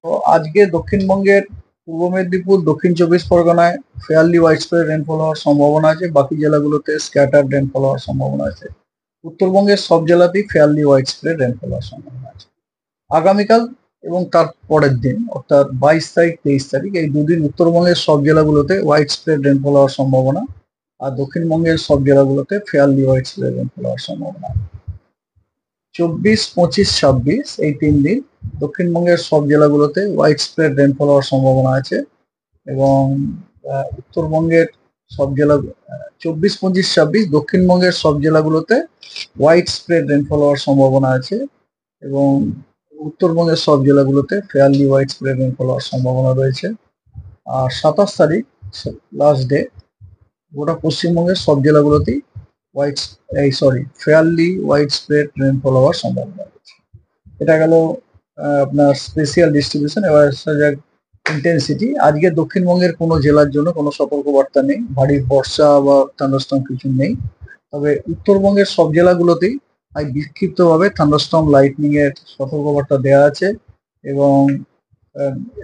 তো আজকে দক্ষিণবঙ্গের পূর্ব মেদিনীপুর, দক্ষিণ চব্বিশ পরগনায় ফেয়ারলি ওয়াইডস্প্রেড রেনফল হওয়ার সম্ভাবনা আছে। বাকি জেলাগুলোতে স্ক্যাটার্ড রেনফল হওয়ার সম্ভাবনা আছে। উত্তরবঙ্গের সব জেলাতেই ফেয়ারলি ওয়াইডস্প্রেড রেনফল হওয়ার সম্ভাবনা আছে। আগামীকাল এবং তার পরের দিন অর্থাৎ 22 তারিখ 23 তারিখ এই দুদিন উত্তরবঙ্গের সব জেলাগুলোতে ওয়াইডস্প্রেড রেনফল হওয়ার সম্ভাবনা, আর দক্ষিণবঙ্গের সব জেলাগুলোতে ফেয়ারলি ওয়াইডস্প্রেড রেনফল হওয়ার সম্ভাবনা। 24, 25, 26 এই 3 দিন দক্ষিণবঙ্গের সব জেলাগুলোতে ওয়াইড স্প্রেড রেনফল হওয়ার সম্ভাবনা আছে এবং উত্তরবঙ্গের সব জেলা 24, 25, 26 দক্ষিণবঙ্গের সব জেলাগুলোতে ওয়াইড স্প্রেড রেনফল হওয়ার সম্ভাবনা আছে এবং উত্তরবঙ্গের সব জেলাগুলোতে ফেয়ারলি ওয়াইড স্প্রেড রেনফল হওয়ার সম্ভাবনা রয়েছে। আর 27 তারিখ লাস্ট ডে গোটা পশ্চিমবঙ্গের সব জেলাগুলোতেই ফেয়ারলি ওয়াইড স্প্রেড রেনফল হওয়ার সম্ভাবনা রয়েছে। এটা গেল আপনার স্পেশিয়াল ডিস্ট্রিবিউশন। এবার আসা যাক ইন্টেন্সিটি। আজকে দক্ষিণবঙ্গের কোনো জেলার জন্য কোনো সতর্কবার্তা নেই, ভারী বর্ষা বা থান্ডারস্টর্ম কিছু নেই। তবে উত্তরবঙ্গের সব জেলাগুলোতেই আজ বিক্ষিপ্তভাবে থান্ডারস্টর্ম লাইটনিং এর সতর্কবার্তা দেওয়া আছে এবং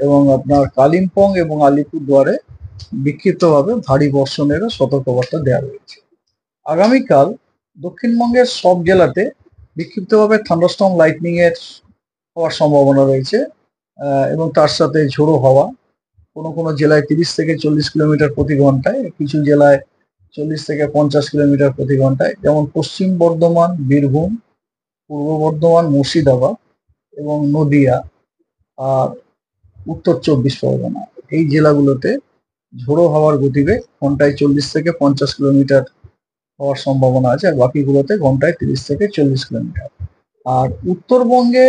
এবং আপনার কালিম্পং এবং আলিপুরদুয়ারে বিক্ষিপ্তভাবে ভারী বর্ষণেরও সতর্কবার্তা দেওয়া রয়েছে। আগামীকাল দক্ষিণবঙ্গের সব জেলাতে বিক্ষিপ্তভাবে থান্ডারস্টর্ম লাইটনিং এর হওয়ার সম্ভাবনা রয়েছে এবং তার সাথে ঝোড়ো হাওয়া। কোনো কোনো জেলায় 30 থেকে 40 কিলোমিটার প্রতি ঘন্টায়, কিছু জেলায় 40 থেকে 50 কিলোমিটার প্রতি ঘন্টায়, যেমন পশ্চিম বর্ধমান, বীরভূম, পূর্ব বর্ধমান, মুর্শিদাবাদ এবং নদিয়া আর উত্তর 24 পরগনা এই জেলাগুলোতে ঝোড়ো হাওয়ার গতিবেগ ঘন্টায় 40 থেকে 50 কিলোমিটার হওয়ার সম্ভাবনা আছে, আর বাকিগুলোতে ঘন্টায় 30 থেকে 40 কিলোমিটার। আর উত্তরবঙ্গে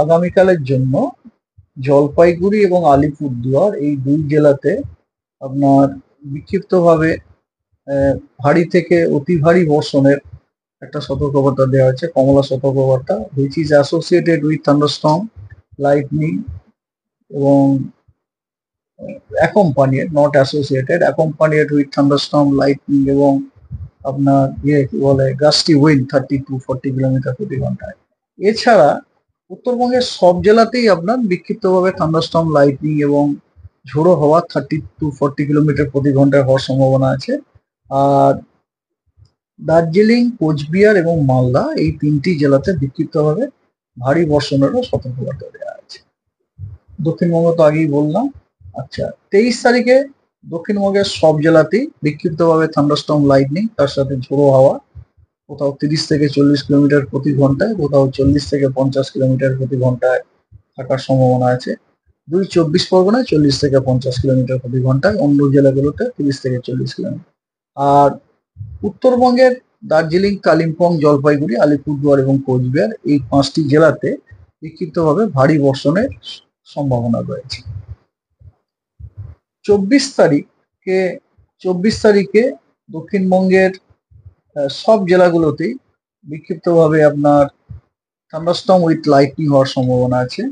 আগামীকালের জন্য জলপাইগুড়ি এবং আলিপুরদুয়ার এই দুই জেলাতে আপনার বিক্ষিপ্তভাবে ভারী থেকে অতি ভারী বর্ষণের একটা সতর্কবার্তা দেওয়া হয়েছে, কমলা সতর্কবার্তা, which is associated with thunderstorm lightning এবং accompanied, not associated, accompanied with thunderstorm lightning এবং আপনার কি বলে গাস্টি উইন্ড 30 to 40 কিলোমিটার প্রতি ঘন্টায়। এছাড়া উত্তরবঙ্গের সব জেলাতেই আপনার বিক্ষিপ্তভাবে থান্ডারস্টর্ম লাইটনিং এবং ঝোড়ো হাওয়া 30 to 40 কিলোমিটার প্রতি ঘন্টায় হওয়ার সম্ভাবনা আছে। আর দার্জিলিং, কোচবিহার এবং মালদা এই 3টি জেলাতে বিক্ষিপ্তভাবে ভারী বর্ষণেরও সতর্কবার্তা দেওয়া আছে। দক্ষিণবঙ্গ তো আগেই বললাম। আচ্ছা, 23 তারিখে দক্ষিণবঙ্গের সব জেলাতেই বিক্ষিপ্তভাবে থান্ডারস্টর্ম লাইটনিং তার সাথে ঝোড়ো হাওয়া, কোথাও 30 থেকে 40 কিলোমিটার প্রতি ঘন্টায়, কোথাও 40 থেকে 50 কিলোমিটার প্রতি ঘন্টায় থাকার সম্ভাবনা আছে। 24 পরগনায় 40 থেকে 50 কিলোমিটার প্রতি ঘন্টায়, অন্য জেলাগুলোতে 30 থেকে 40 কিলোমিটার। আর উত্তরবঙ্গের দার্জিলিং, কালিম্পং, জলপাইগুড়ি, আলিপুরদুয়ার এবং কোচবিহার এই 5টি জেলাতে বিক্ষিপ্তভাবে ভারী বর্ষণের সম্ভাবনা রয়েছে। 24 তারিখে দক্ষিণবঙ্গের সব জেলাগুলোতেই বিক্ষিপ্তভাবে আপনার থান্ডারস্টর্ম উইথ লাইটনিং হওয়ার সম্ভাবনা আছে